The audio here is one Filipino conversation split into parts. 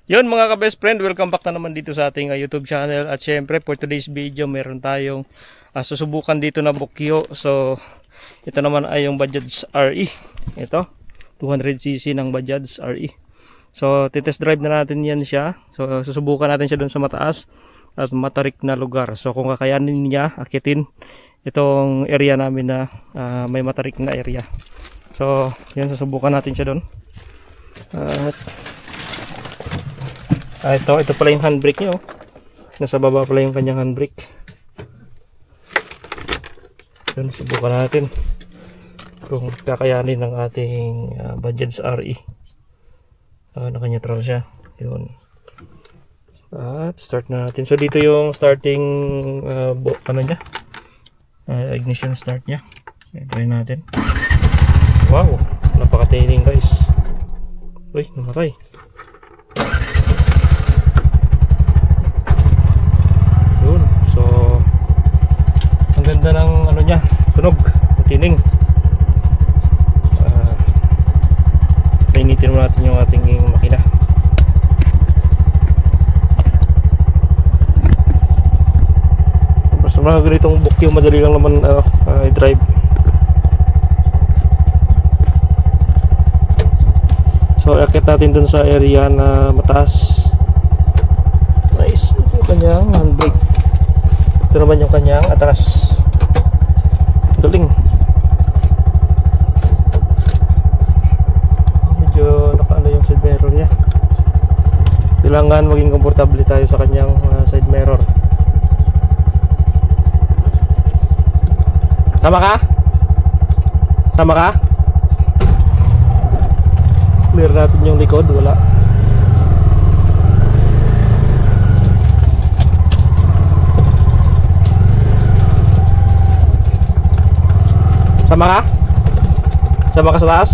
Yun mga ka-best friend, welcome back na naman dito sa ating YouTube channel. At syempre for today's video meron tayong susubukan dito na bukyo. So ito naman ay yung Bajaj RE. Ito 200cc ng Bajaj RE. So titest drive na natin yan siya. So susubukan natin siya dun sa mataas at matarik na lugar. So kung kakayanin niya akitin itong area namin na may matarik na area. So yan, susubukan natin siya dun. Ito pala yung handbrake niya, oh. Nasa baba pala yung kanyang handbrake. Yun, subukan natin kung kakayanin ng ating Bajaj RE. Naka-neutral siya. Yun. At start na natin. So dito yung starting ignition start niya. Try natin. Wow, napaka-tailing guys. Uy, namatay. Ganda ng ano niya, tunog, matining. Painitin mo natin yung ating makina. Basta mga ganitong bukyo, madali lang naman i-drive. So akit natin dun sa area na mataas. Nice, yung kanyang handbrake. Ito naman yung kanyang atras. Galing. Medyo nakaano yung side mirror niya. Kailangan maging komportable tayo sa kanyang side mirror. Sama ka? Sama ka? Clear natin yung likod. Wala. Sama ka? Sama ka sa taas?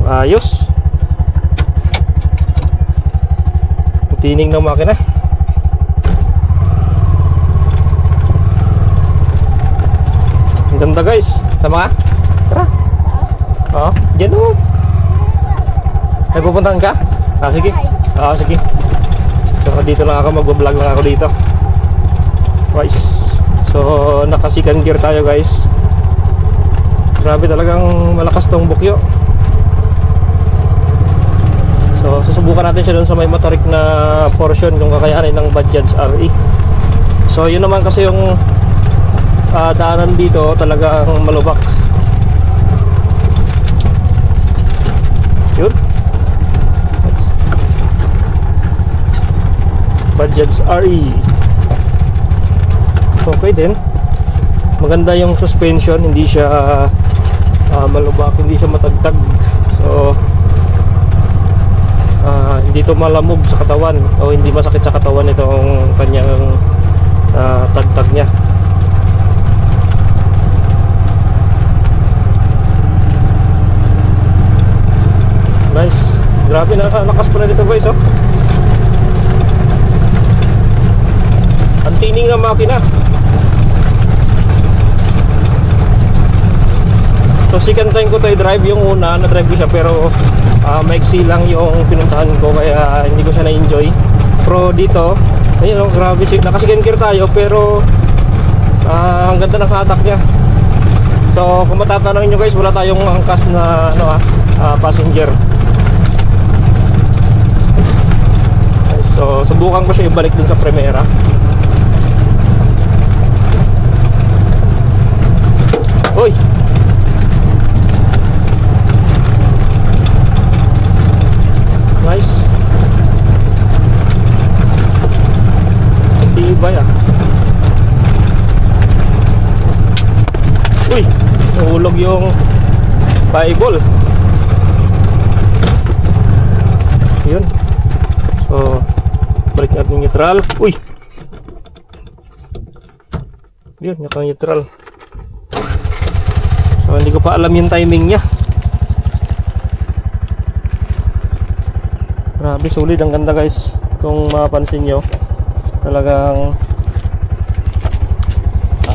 Ayos. Tining ng makina. Ang ganda guys. Sama ka? Tara. Oo, dyan o. Ay pupuntahan ka? Sige. Sige. So dito lang ako, mag-vlog lang ako dito. Guys. So naka second gear tayo guys. Grabe, talagang malakas tong bukyo. So susubukan natin siya dun sa may matarik na portion kung kakayanin ng Bajaj RE. So yun naman kasi yung daanan dito talagang malubak. Yun, Bajaj RE. Okay din. Maganda yung suspension, hindi siya malubak, hindi siya matagtag. So hindi to malamog sa katawan o hindi masakit sa katawan itong kanyang tagtag niya. Nice. Grabe, nakalakas pa na dito guys, oh. Ang tining ng makina. So second time ko to i-drive. Yung una na-drive ko siya pero maiksi lang yung pinuntahan ko kaya hindi ko siya na-enjoy. Pero dito, ayun oh, grabe, naka-second gear tayo pero ang ganda ng hatak niya. So kung matatanungin nyo guys, wala tayong angkas na passenger. So subukan ko siya ibalik dun sa Primera. Uy! Nice. Tibay ah. Uy! Nahulog yung Bible. Yun. So balik natin neutral. Uy! Yun, naka-neutral. So hindi ko pa alam yung timing niya. Grabe, solid, ang ganda guys. Kung mapapansin nyo, talagang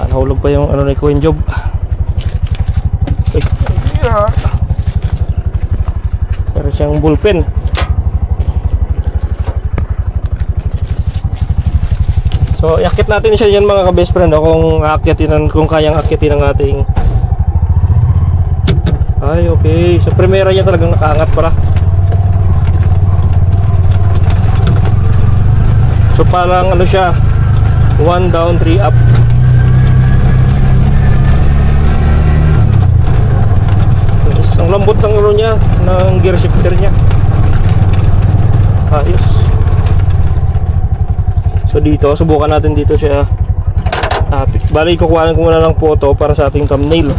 nahulog pa yung ano ni Queen Job. siyang bullpen. So iakit natin siya yan mga ka-best friend, kung kayang akyatin ng ating. Ay okay, so primera niya talagang nakaangat pala. So parang ano siya, 1 down 3 up. Ang lambot ng ano niya, ng gear shifter niya. Ayos. So dito, subukan natin dito siya. Bali, kukuhanan ko muna ng photo para sa ating thumbnail.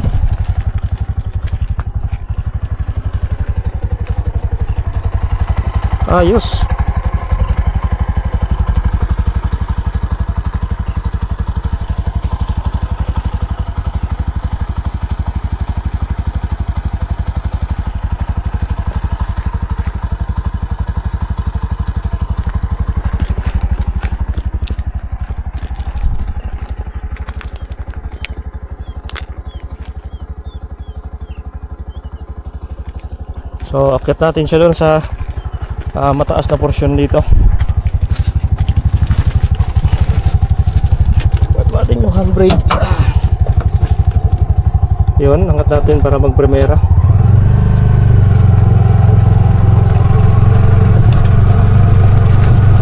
Ayos. So akyat natin siya doon sa mataas na porsyon dito. Pwede natin yung handbrake. Yun, angat natin para mag-primera.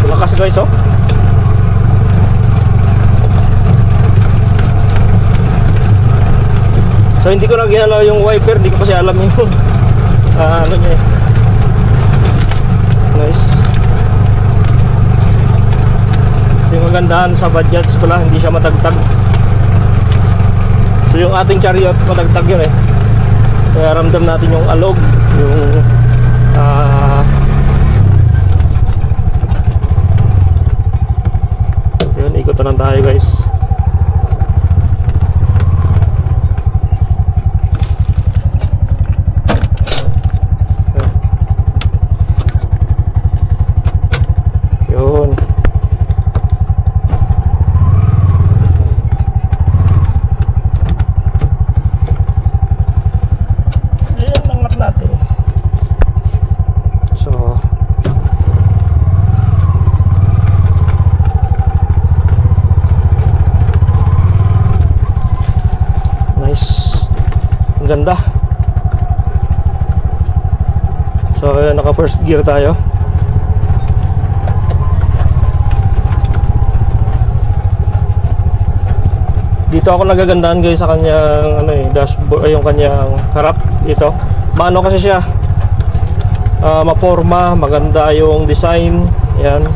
Lakas guys, oh. So hindi ko na ginalaw yung wiper, hindi ko kasi alam yung ano niya eh. Nice. Yung magandahan sa Bajaj pala, hindi siya matagtag. So yung ating Chariot matagtag yun eh. Kaya ramdam natin yung alog, yung yun, ikutan lang tayo guys. Ang ganda. So naka first gear tayo. Dito ako nagagandahan guys sa kanyang ano eh, dashboard, yung kanyang harap dito. Maano kasi siya, maporma, maganda yung design. Yan.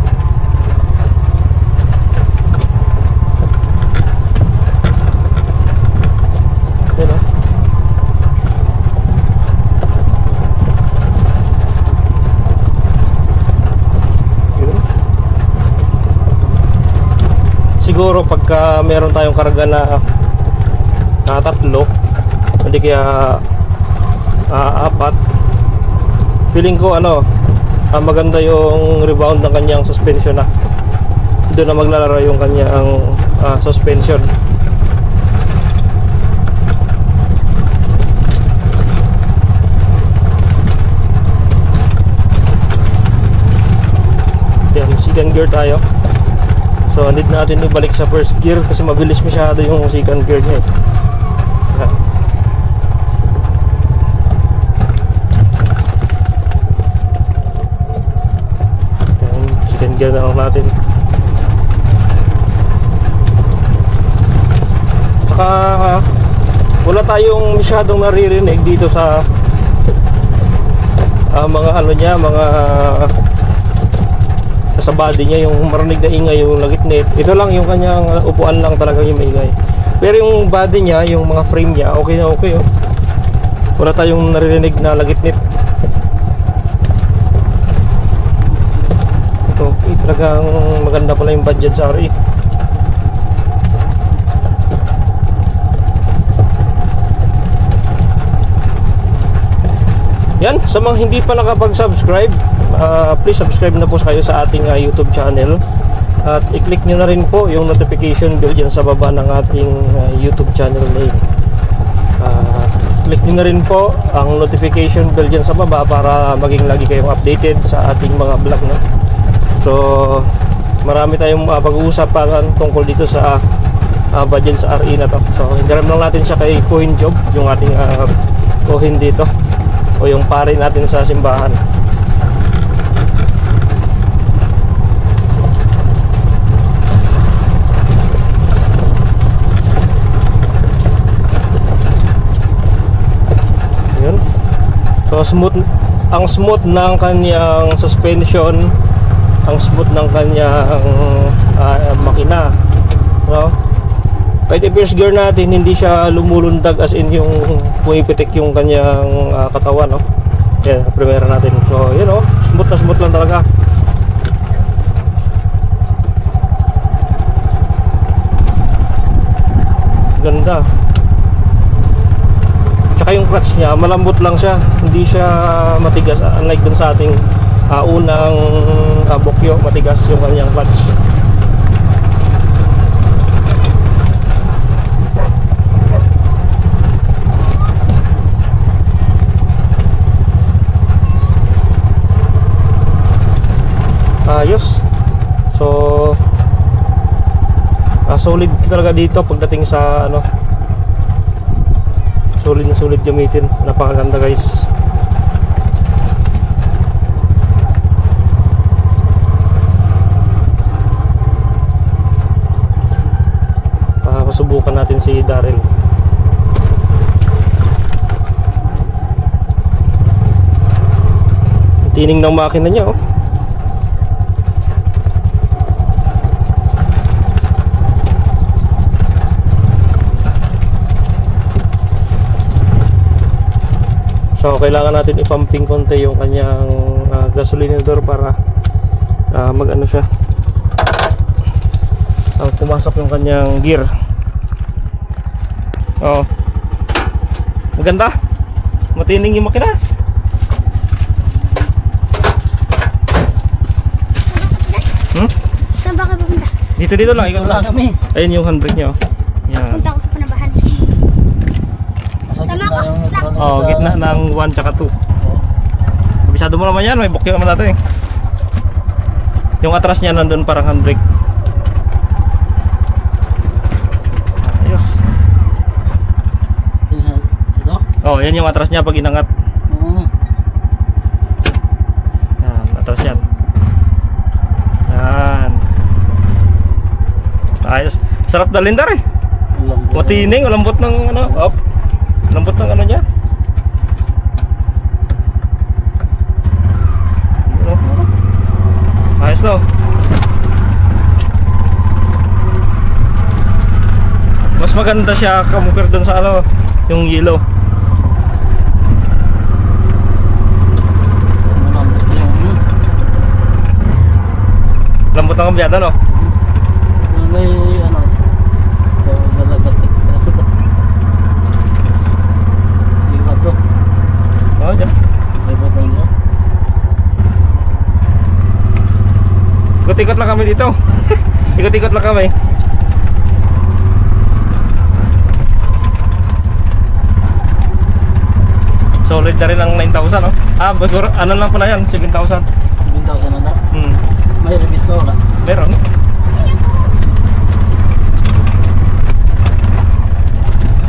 Siguro pagka meron tayong karga na tatlo, hindi kaya apat, feeling ko ano, maganda yung rebound ng kanyang suspension na. Doon na maglalaro yung kanyang suspension. Yan, second gear tayo. So need natin ibalik sa first gear kasi mabilis masyado yung second gear niya. Second gear na lang natin. Tsaka wala tayong masyadong naririnig dito sa mga ano niya, mga sa body niya, yung marinig na ingay, yung lagitnit. Ito lang yung kanyang upuan lang talaga yung maingay. Pero yung body niya, yung mga frame niya, okay na okay oh. Wala tayong naririnig na lagitnit. Okay, talagang maganda pala yung Bajaj RE. Yan, sa mga hindi pa nakapag-subscribe, please subscribe na po kayo sa ating YouTube channel. At i-click nyo na rin po yung notification bell dyan sa baba ng ating YouTube channel name. click nyo na rin po ang notification bell dyan sa baba para maging lagi kayong updated sa ating mga vlog, no? So marami tayong pag-uusapan tungkol dito sa Bajaj RE na to. So hindiram lang natin siya kay Coin Job, yung ating Coin dito, o yung pare natin sa simbahan. So ang smooth ng kanyang suspension, ang smooth ng kanyang makina, no? Kahit i-first gear natin, hindi siya lumulundag as in yung pumipitik yung kanyang katawan, no? Yan, primera natin. So yun, oh, smooth lang talaga. Ganda. Tsaka yung clutch niya, malambot lang siya, hindi siya matigas, unlike dun sa ating unang Bokyo, matigas yung kanyang clutch. Ayos. So solid talaga dito pagdating sa ano, solid gamitin. Napakaganda, guys. Pasubukan natin si Daryl. Tining ng makina niya, oh. So kailangan natin ipumping konti yung kanyang gasolinador para mag-ano siya, pumasok yung kanyang gear. Oh, maganda, matining yung makina. Saan ba kayo pupunta? Dito lang, ikaw lang kami. Ayun yung handbrake niya, oh. Yan. Punta ako sa Panabahan. Sama ko. Oh, gitna ng 1 tsaka 2. Kabisado mo naman yan, may Bokyo naman natin, eh. Yung atras niya nandun parang handbrake. Ayos. Ito? Oh, yan yung atras niya pag inangat. Yan, atras yan. Yan. Ayos. Sarap dalhin, Dar, eh. Matining, lambot ng ano, up. Lambot ng ano niya. Ayos, no? Mas maganda siya compare dun sa ano, yung yellow. Lambot ng kambyada, no? May ano, nalagastik. Oh, dyan. Ikot-ikot lang kami dito. Ikot-ikot lang kami. Solid na rin ang 9,000, no? Siguro, ano lang pala yan, 7,000. 7,000 na daw? May release ko wala? Meron.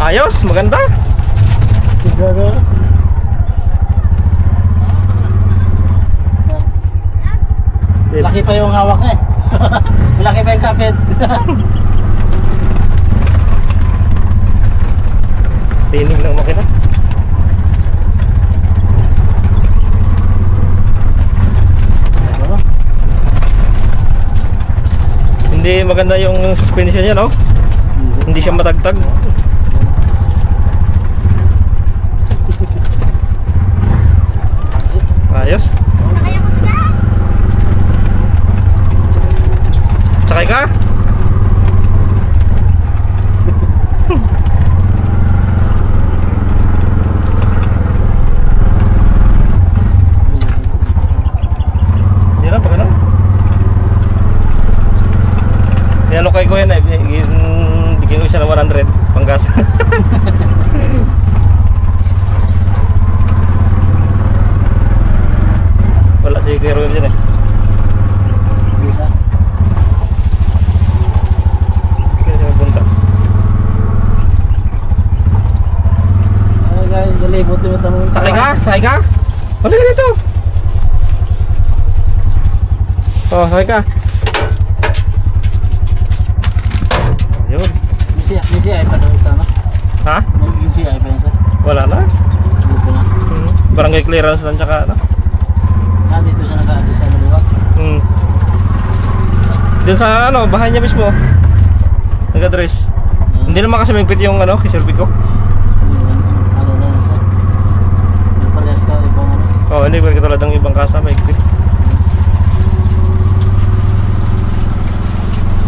Ayos, maganda. Laki pa yung hawak eh. Laki pa yung kapit. Tining ng makina. Hindi maganda yung suspension niya, no? Hindi siya matagtag. Ayos. Sakay ka? Hindi na, pag ano? Niyalo kay ko yan, bigyan ko siya ng 100 pang gas. Kuya Ruel dyan eh. Bisa. Kaya siya magpunta. Ay guys, gali, buti mo tanong. Sakay ka? Sakay ka? Ano ka dito? Oh, sakay ka. Ayun. Misi ay pa daw isa na. Ha? Misi ay pa isa. Wala na. Misi na. Barangay clearance lang tsaka ano? Ah, dito siya nag-aabis sa maluwag. Diyan sa ano, bahay niya mismo. Nag-address. Hindi naman kasi magpit yung ano, kisurvey ko. Ano na siya. Nagparehas ka, ibang ano. Oh, hindi ba katulad ng ibang kasa magpit.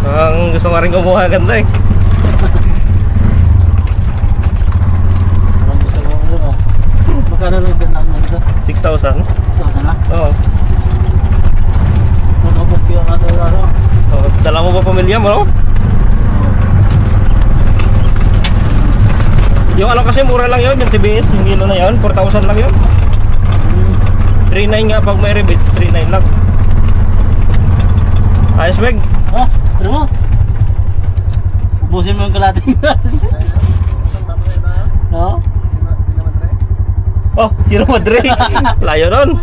Ang gusto nga rin kumuha ganda eh. Parang gusto mo ano. Magkano lang din namin ito? 6,000. 6,000 na? Oo. Magkabuk yung ano ano. Oh, dala mo ba pamilya mo, no? Yung ano kasi mura lang yun, yung TBS, yung kilo na yun, 4,000 lang yun. 3,900 nga pag may rebates, 3,900 lang. Ayos, Meg. Ah, tira mo. Ubusin mo yung kalating gas. No? Oh, Sierra Madre. Layo nun.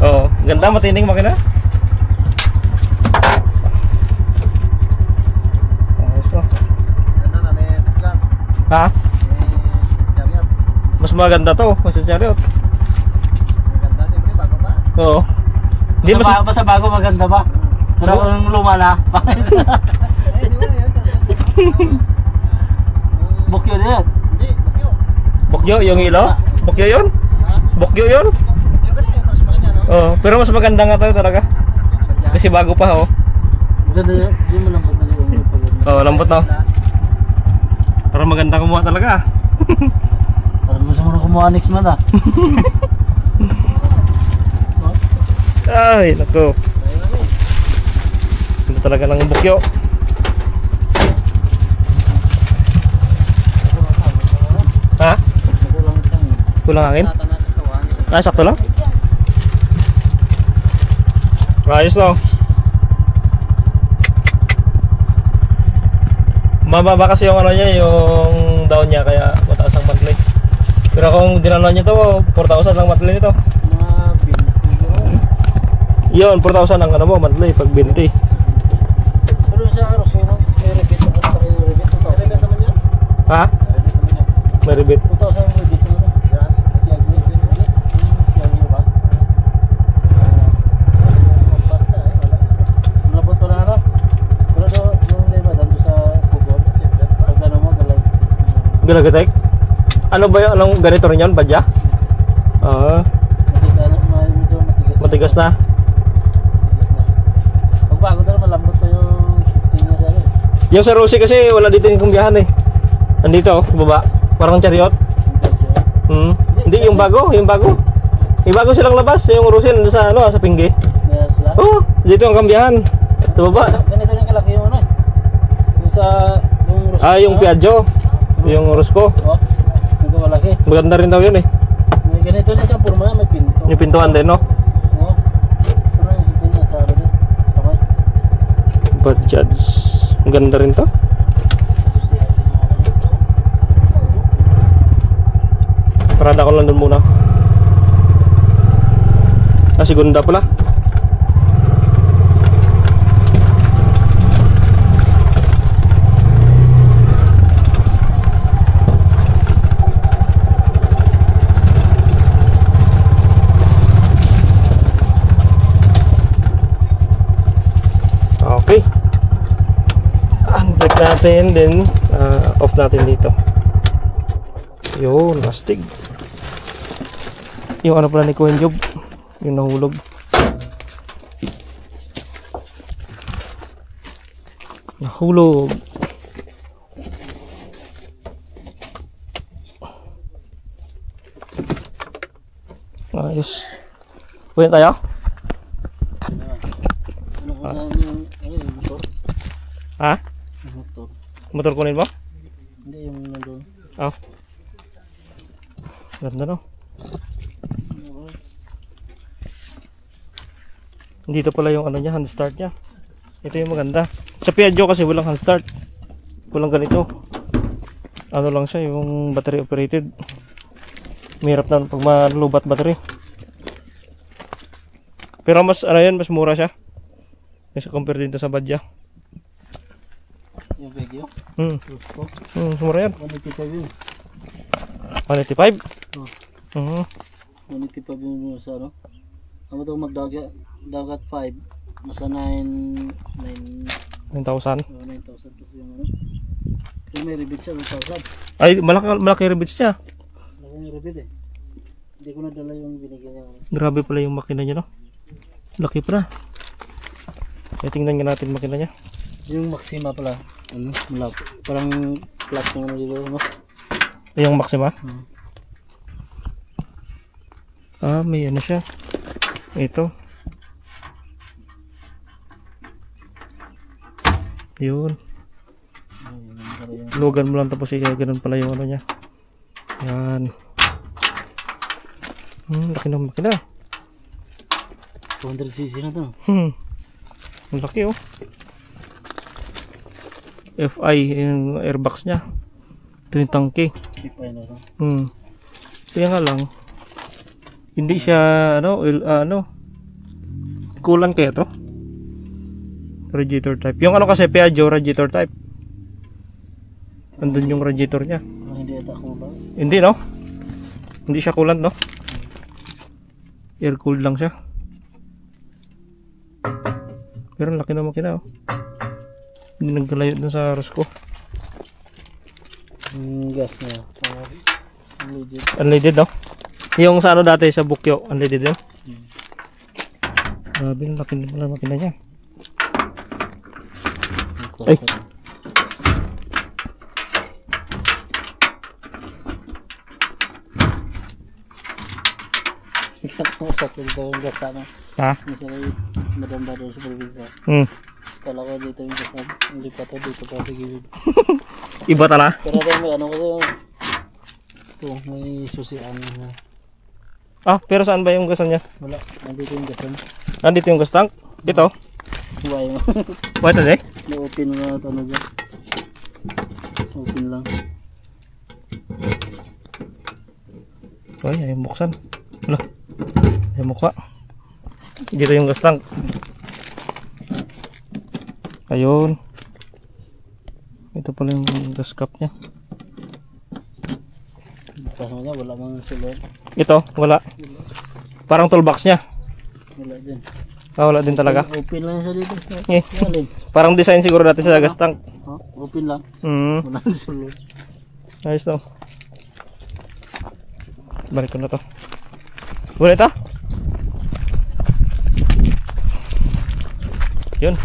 Oh, ganda, matining makina. Ayos na. Ha? Mas maganda to, mas chariot. Oo. Hindi mas Basta bago maganda ba? Pero kung luma na, bakit? Bukyo na yan. Bokyo yung ilo? Bokyo yun? Bokyo yun? Oo, pero mas maganda nga to talaga. Kasi bago pa oh. Maganda yun. Hindi mo lambot na yung paganda. Oo, lambot na. Parang maganda kumuha talaga. Parang gusto mo na kumuha next month ah. Ay, naku. Ganda talaga ng bukyo. Ha? Kulang hangin? Ah, sakto lang? Ayos na. Mababa kasi yung ano niya, yung down niya, kaya mataas ang monthly. Pero kung dinalo niya to, 4,000 lang monthly nito. Mga binti. Yun, 4,000 ang ano mo, monthly, pag 20. Pero sa araw, sino? May rebate. Ano sa kayo rebate? 2,000 naman yan? Ha? May rebate. 2,000 yung rebate mo na. Yes. Yan ba? Malabot ko na ano? Pero yung lima, dando sa Google. Pag ano mo, galag. Galagatek? Ano ba yung anong ganito rin yun? Badya? Ah, Medyo matigas. matigas na. Matigas na. Pag bago na malambot na yung shifting niya sa ano. Yung sa Rosie kasi wala dito yung kumbiyahan eh. Nandito, sa baba. Parang chariot. Hindi, yung bago, yung bago. Yung bago silang labas, yung Rosie nandun sa ano, sa Pingge. Meron sila? Oh, dito ang kambiyahan. Sa baba. Ganito rin kalaki yung ano eh. Yung sa... Yung Rosco. Ah, yung Piaggio. Yung Rosco. Oh, ito malaki. Maganda rin daw yun eh. May ganito na siya, puro mga may pinto. Yung pintuan din, no? Oo. Pero yung pinto niya sa ano din. Kamay. Bajaj. Ang ganda rin to. Susi. Parada ko lang dun muna. Ah, segunda pala. Okay. Unbreak natin, then off natin dito. Yun, lastig. Yung ano pala ni Coin Job, yung nahulog. Nahulog. Ayos. Uwi na tayo? Ano yung motor? Ha? Yung motor. Motor kunin mo? Hindi yung nandun. Oh. Ganda no? Dito pala yung ano niya, hand start niya. Ito yung maganda. Sa Piaggio kasi walang hand start. Walang ganito. Ano lang siya, yung battery operated. Mahirap na pag malubat battery. Pero mas ano yan, mas mura siya. Kasi compare dito sa Badya. Yung Piaggio? Gusto. Mura yan. 185 yun. 185? Oh. 185 yun sa ano. Ano daw magdagat 5. Nasa 9,000. 9,000. 9,000 plus yung ano. Yung may rebate siya, 1,000. Ay, malaki rebits niya. Malaki yung rebate eh. Hindi ko nadala yung binigyan niya. Grabe pala yung makina niya, no? Laki pa. E, tingnan nga natin makina niya. Yung Maxima pala. Ano? Malaki. Parang plus ng ano dito, no? Yung Maxima? May ano siya. Ito. Yun. Lugan mo lang tapos ganun pala yung ano niya. Yan. Laki ng makina. 200cc na to. Ang laki oh. FI yung airbox niya. Ito yung tangke. FI na to. Kaya nga lang hindi siya kulan kaya to. Radiator type. Yung ano kasi Piaggio radiator type. Andun yung radiator niya. Hindi ata ko ba? Hindi no? Hindi siya coolant no? Air cooled lang siya. Pero ang laki na makina oh. Hindi nagkalayo dun sa Rosco. Gas niya. Unleaded. Unleaded no? Yung sa ano dati sa Bukyo, unleaded yun? Grabe, ang laki na makina niya. Ay! Yung gas sana. Ha? Isa kayo madanda doon sa probinsya. Kala ko dito yung gas na. Hindi pa to dito pa sa gilid. Iba tala? Pero may ano kasi yung ito, may susian na. Pero saan ba yung gasan niya? Wala, nandito yung gasan. Nandito yung gas tank? Ito? Huwag mo. What is it? Na-open na ito na dyan. Open lang. Ay, ayaw buksan. Wala. Ayaw mukha. Dito yung gas tank. Ayun. Ito pala yung gas cap niya. Bukas mo niya, wala mang sulod. Ito, wala. Parang toolbox niya. Wala din. Wala din talaga. Open lang siya dito. Eh. Parang design siguro dati sa gas tank. Open lang. Wala nang sulod. Ayos to. Balik ko na to. Ulit ah. Yun.